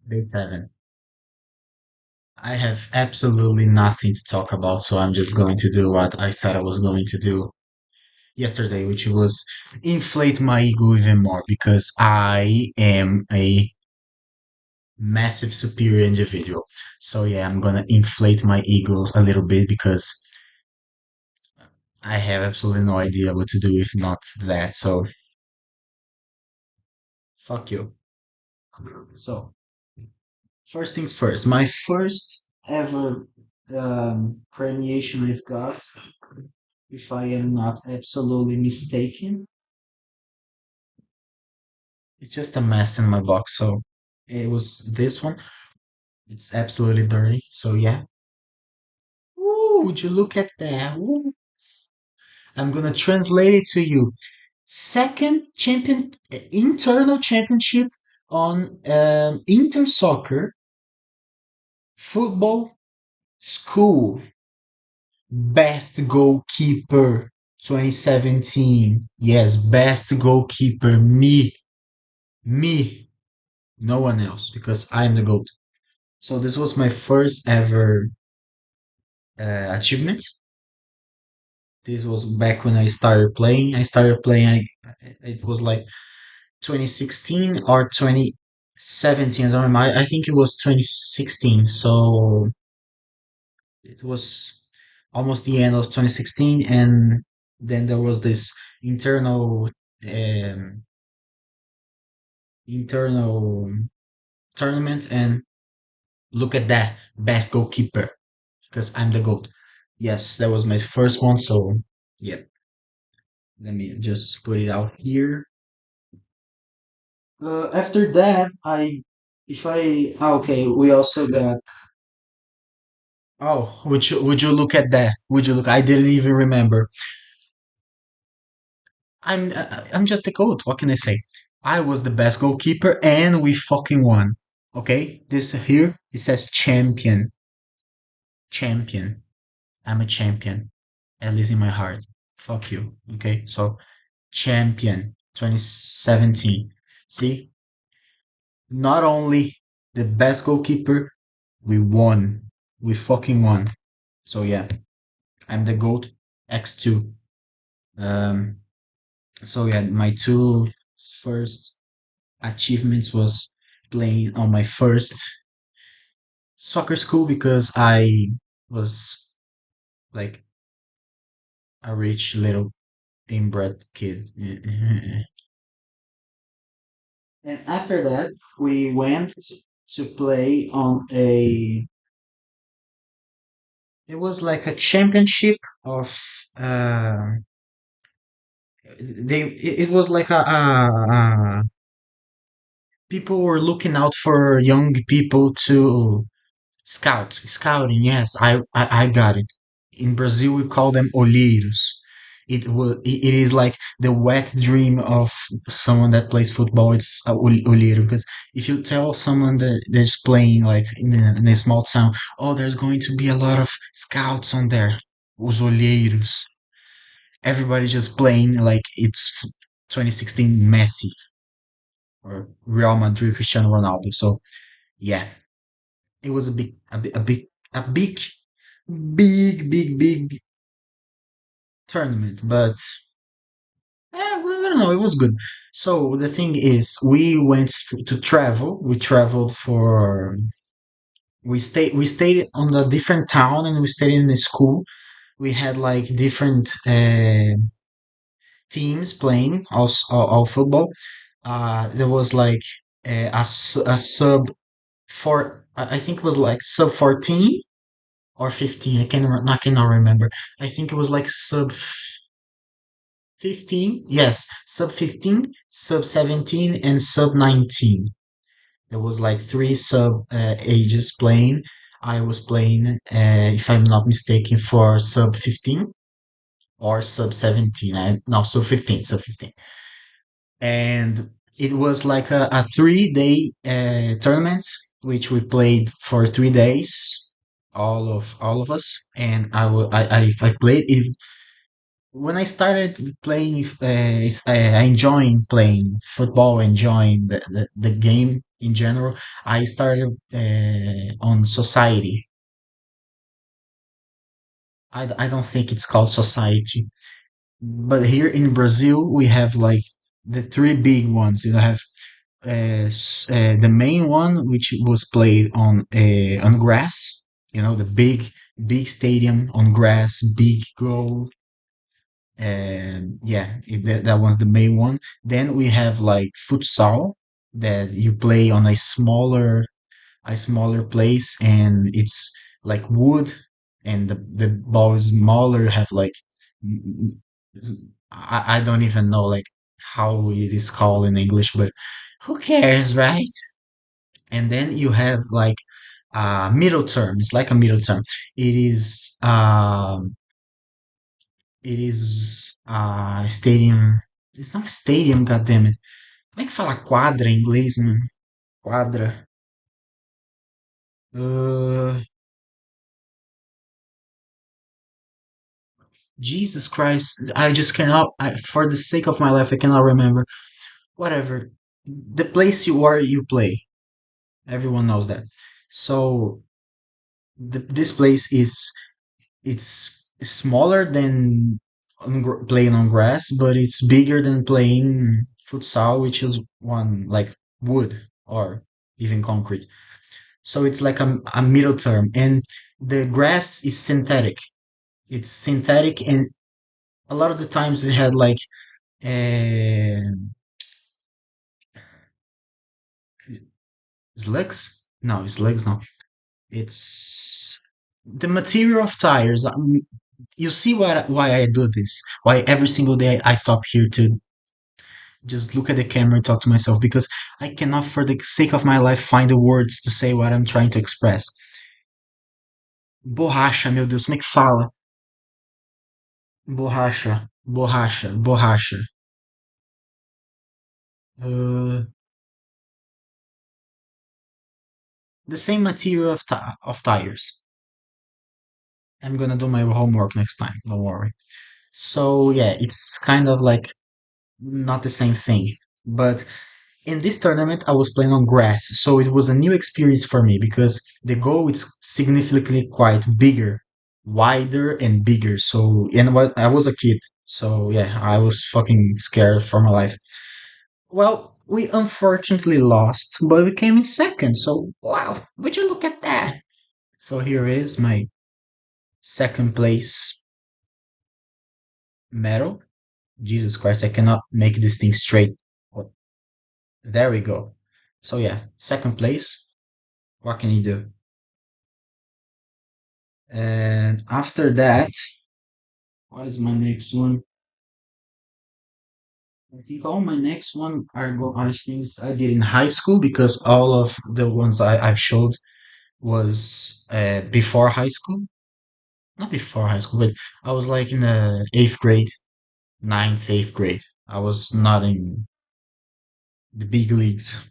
Day 7. I have absolutely nothing to talk about, so I'm just going to do what I said I was going to do yesterday, which was inflate my ego even more because I am a massive superior individual. So yeah, I'm gonna inflate my ego a little bit because I have absolutely no idea what to do if not that. So fuck you. So first things first, my first ever premiation I've got, if I am not absolutely mistaken, it's just a mess in my box. So it was this one. It's absolutely dirty. So yeah. Ooh, would you look at that? Ooh. I'm gonna translate it to you. Second champion, internal championship on inter soccer football school. Best goalkeeper 2017. Yes, best goalkeeper. Me, no one else, because I'm the GOAT. So this was my first ever achievement. This was back when I started playing. I started playing, it was like 2016 or 2017. I don't remember. I think it was 2016. So it was almost the end of 2016. And then there was this internal, um, internal tournament. And look at that, best goalkeeper, because I'm the GOAT. Yes, that was my first one. So, yeah, let me just put it out here. After that, if I, okay, we also got. Oh, would you look at that? Would you look? I didn't even remember. I'm just the GOAT. What can I say? I was the best goalkeeper, and we fucking won. Okay, this here it says champion, champion. I'm a champion, at least in my heart. Fuck you. Okay, so champion 2017. See, not only the best goalkeeper, we won. We fucking won. So yeah, I'm the GOAT X2. Um, so yeah, my two first achievements was playing on my first soccer school because I was like a rich little inbred kid. And after that, we went to play on a. It was like a championship of. Uh, it was like people were looking out for young people to scouting. Yes, I got it. In Brazil, we call them olheiros. It is like the wet dream of someone that plays football. It's olheiro, because if you tell someone that that's playing like in a small town, oh, there's going to be a lot of scouts on there. Os olheiros. Everybody just playing like it's 2016 Messi or Real Madrid Cristiano Ronaldo. So yeah, it was a big tournament, but I don't know, it was good. So the thing is, we went to travel. We traveled for. We stayed on a different town, and we stayed in a school. We had like different teams playing all football. There was like a sub for I think it was like sub 14 or 15. I cannot remember. I think it was like sub 15. Yes, sub 15, sub 17, and sub 19. There was like three sub ages playing. I was playing, if I'm not mistaken, for sub 15 or sub 17. No, sub 15, sub 15. And it was like a 3 day tournament, which we played for 3 days, all of us. And I played it when I started playing. I enjoying playing football, enjoying the game in general. I started on society. I don't think it's called society, but here in Brazil we have like the three big ones. You have the main one, which was played on grass. You know, the big stadium on grass, big goal, and yeah, that was the main one. Then we have like futsal that you play on a smaller place, and it's like wood, and the ball is smaller, have like mm, I don't even know like how it is called in English, but who cares, right? And then you have like middle term. It's like a middle term. It is stadium. It's not stadium, goddammit. Como é que fala quadra em inglês, mano? Quadra. Uh, Jesus Christ. I just cannot, for the sake of my life, I cannot remember. Whatever. The place you are, you play. Everyone knows that. So, this place it's smaller than playing on grass, but it's bigger than playing futsal, which is one like wood or even concrete. So it's like a middle term, and the grass is synthetic. It's synthetic, and a lot of the times it had like uh, slugs. No, slugs. No, it's the material of tires. You see why I do this? Why every single day I stop here to just look at the camera and talk to myself, because I cannot, for the sake of my life, find the words to say what I'm trying to express. Borracha, meu Deus, como é que fala? Borracha, borracha, borracha. Uh, the same material of tires. I'm gonna do my homework next time. Don't worry. So yeah, it's kind of like not the same thing, but in this tournament, I was playing on grass, so it was a new experience for me because the goal is significantly quite bigger, wider and bigger. So, and what I was a kid, so yeah, I was fucking scared for my life. Well, we unfortunately lost, but we came in second. So wow, would you look at that? So here is my second place medal. Jesus Christ, I cannot make this thing straight. Oh, there we go. So yeah, second place. What can you do? And after that, what is my next one? I think all my next one are things I did in high school, because all of the ones I've showed was before high school. Not before high school, but I was like in the eighth grade, ninth, eighth grade. I was not in the big leagues.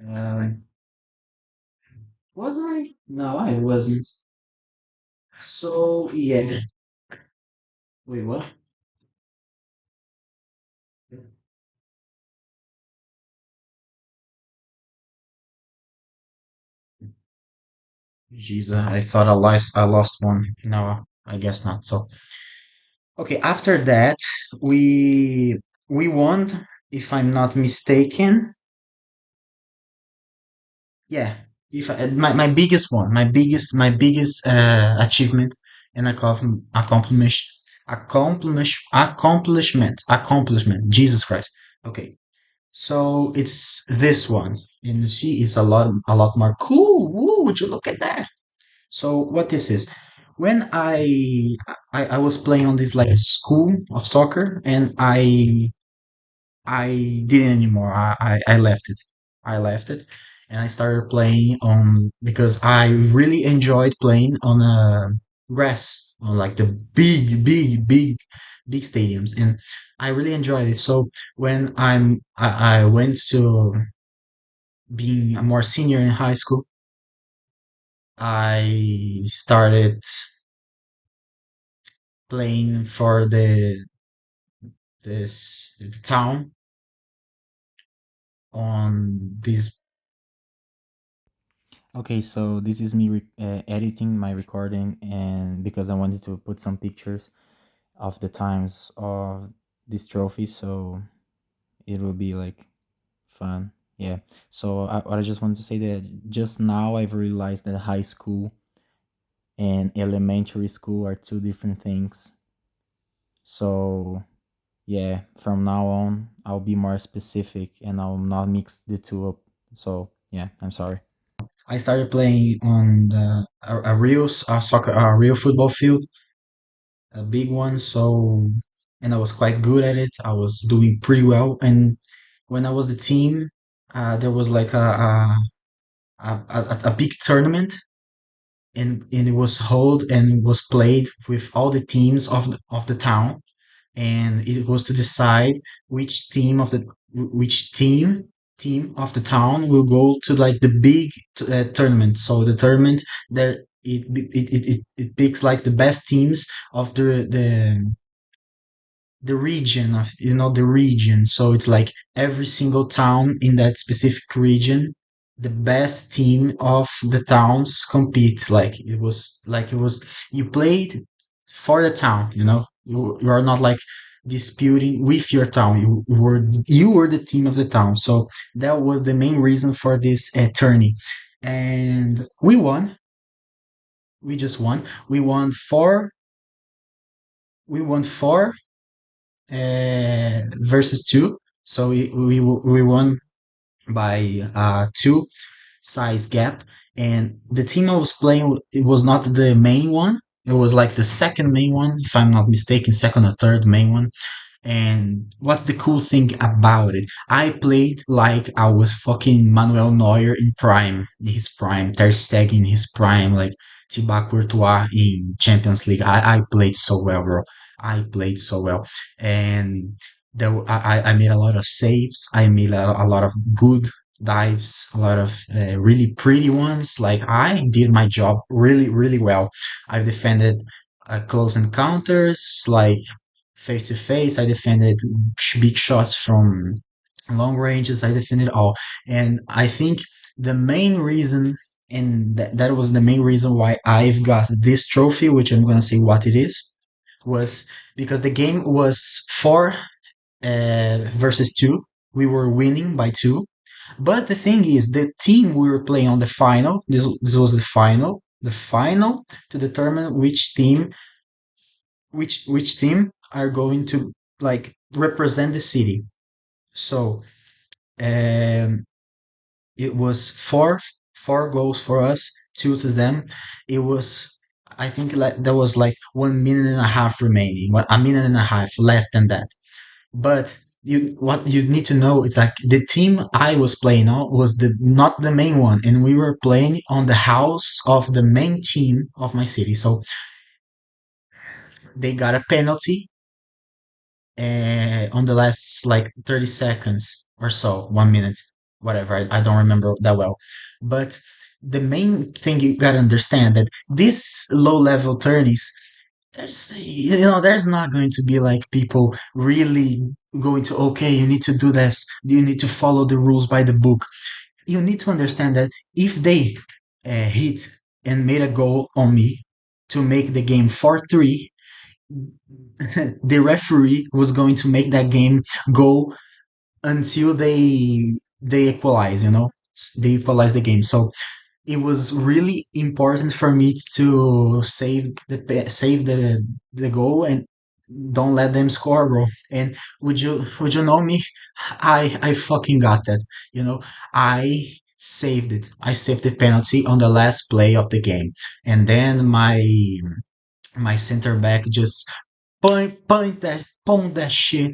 Uh, was I? No, I wasn't. So yeah. Wait, what? Jesus, I thought I lost one. No, I guess not. So okay, after that, we won, if I'm not mistaken. Yeah, if my biggest one, my biggest achievement and accomplishment. Jesus Christ. Okay, so it's this one, and you see, it's a lot more cool. Woo, would you look at that? So what this is, when I was playing on this like school of soccer, and I didn't anymore. I left it. I left it, and I started playing on, because I really enjoyed playing on grass, on like the big stadiums, and I really enjoyed it. So when I went to being a more senior in high school, I started playing for the town on this. Okay, so this is me editing my recording, and because I wanted to put some pictures of the times of this trophy, so it will be like fun. Yeah. So what I just wanted to say that just now I've realized that high school and elementary school are two different things. So yeah, from now on I'll be more specific and I'll not mix the two up. So yeah, I'm sorry. I started playing on a real soccer, a real football field, a big one. So, and I was quite good at it. I was doing pretty well. And when I was the team, there was like a big tournament, and it was held and was played with all the teams of the town, and it was to decide which team of the which team of the town will go to like the big tournament. So the tournament there, it picks like the best teams of the region, of the region. So it's like every single town in that specific region, the best team of the towns compete. Like it was you played for the town. You are not like disputing with your town. You were the team of the town. So that was the main reason for this tourney. And we just won. We won four versus two. So we won by two size gap. And the team I was playing, it was not the main one. It was like the second main one, if I'm not mistaken, second or third main one. And what's the cool thing about it? I played like I was fucking Manuel Neuer in prime, in his prime, Ter Stegen in his prime, like Thibaut Courtois in Champions League. I played so well, bro. I played so well, and I made a lot of saves. I made a lot of good dives, a lot of really pretty ones. Like I did my job really, really well. I've defended close encounters, like face to face. I defended big shots from long ranges. I defended all. And I think the main reason, and that was the main reason why I've got this trophy, which I'm going to say what it is, was because the game was four versus two. We were winning by two. But the thing is, the team we were playing on the final, this was the final to determine which team are going to like represent the city. So um, it was four goals for us, two to them. It was, I think, like there was like 1 minute and a half remaining, a minute and a half less than that. But what you need to know is like the team I was playing on was the not the main one, and we were playing on the house of the main team of my city. So they got a penalty on the last like 30 seconds or so, 1 minute, whatever. I don't remember that well. But the main thing you gotta understand that this low level tourneys, there's not going to be like people really going to, okay, you need to do this, you need to follow the rules by the book. You need to understand that if they hit and made a goal on me to make the game 4-3, the referee was going to make that game go until they equalize, they equalize the game. So it was really important for me to save the goal and don't let them score, bro. And would you know me? I fucking got that. I saved it. I saved the penalty on the last play of the game, and then my center back just point that shit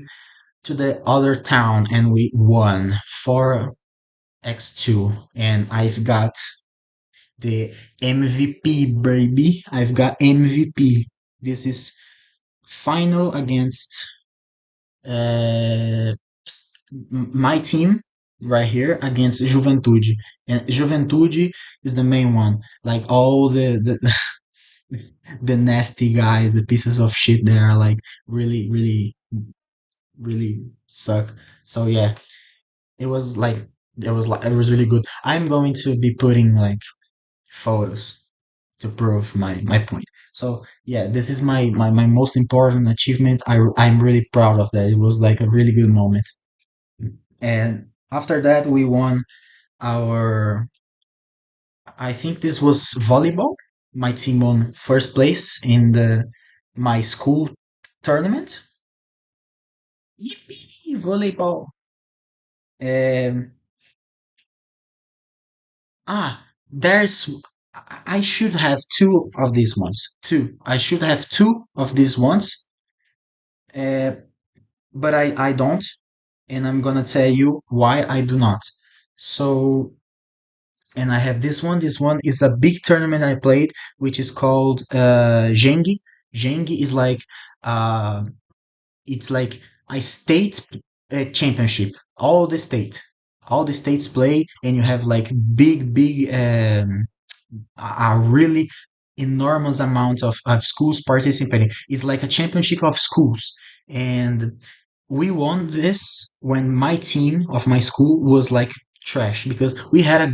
to the other town, and we won 4x2. And I've got the MVP, baby. I've got MVP. This is final against uh, my team right here against Juventude. And Juventude is the main one. Like all the nasty guys, the pieces of shit, they are like really, really, really suck. So yeah, it was really good. I'm going to be putting like photos to prove my point. So yeah, this is my most important achievement. I'm really proud of that. It was like a really good moment. And after that, we won our. I think this was volleyball. My team won first place in the my school tournament. Yippee, volleyball. Um, there's. I should have two of these ones. Two. I should have two of these ones. Uh, but I don't, and I'm gonna tell you why I do not. So, and I have this one. This one is a big tournament I played, which is called Gengi. Gengi is like uh, it's like a state championship. All the states play, and you have like big a really enormous amount of schools participating. It's like a championship of schools. And we won this when my team of my school was like trash because we had a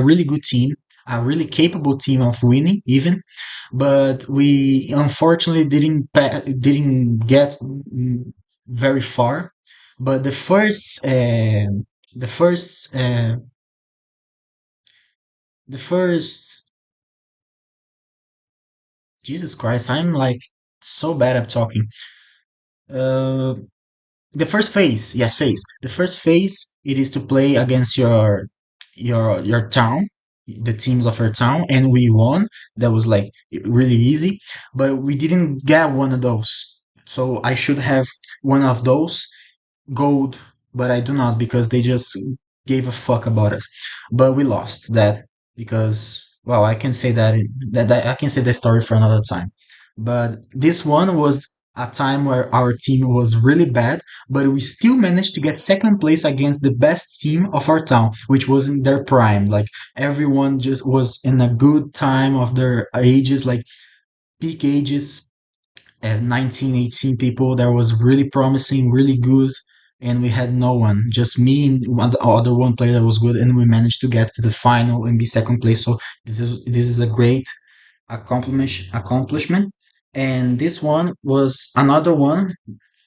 really good team, a really capable team of winning even, but we unfortunately didn't get very far. But the first the first Jesus Christ, I'm like so bad at talking. Uh, the first phase, yes, phase. The first phase, it is to play against your town, the teams of your town, and we won. That was like really easy, but we didn't get one of those. So I should have one of those gold, but I do not because they just gave a fuck about us. But we lost that because, well, I can say that I can say the story for another time. But this one was a time where our team was really bad, but we still managed to get second place against the best team of our town, which was in their prime. Like everyone just was in a good time of their ages, like peak ages as 19, 18 people that was really promising, really good, and we had no one, just me and the other one player that was good, and we managed to get to the final and be second place. So this is a great accomplishment. And this one was another one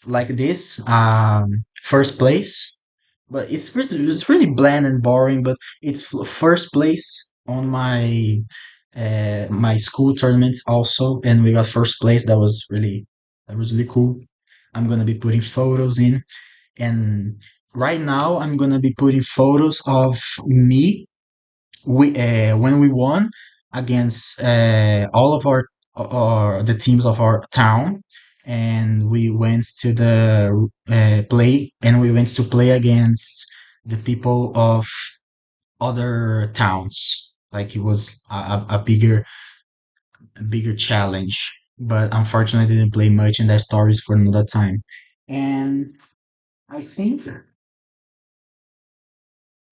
like this, first place, but it's really bland and boring. But it's first place on my school tournaments also, and we got first place. That was really cool. I'm gonna be putting photos in, and right now I'm gonna be putting photos of me when we won against all of our the teams of our town, and we went to the play, and we went to play against the people of other towns. Like it was a bigger challenge, but unfortunately I didn't play much in their stories for another time. And I think,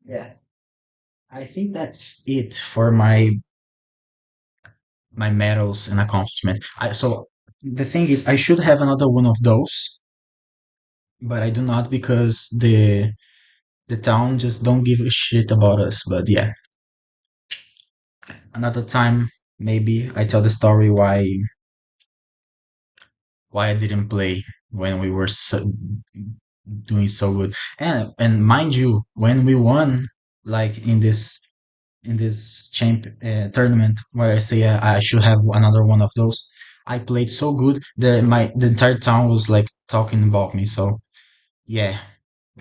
yeah, I think that's it for my medals and accomplishment. So the thing is, I should have another one of those, but I do not because the town just don't give a shit about us. But yeah, another time maybe I tell the story why I didn't play when we were doing so good. And mind you, when we won, like in this tournament where I say I should have another one of those. I played so good that the entire town was like talking about me. So yeah,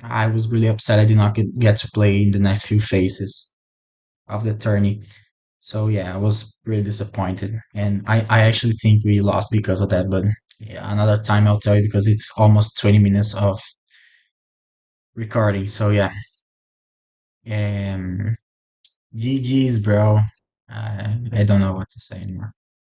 I was really upset I did not get to play in the next few phases of the tourney. So yeah, I was really disappointed, and I actually think we lost because of that. But yeah, another time I'll tell you because it's almost 20 minutes of recording. So yeah, GG's, bro. I don't know what to say anymore.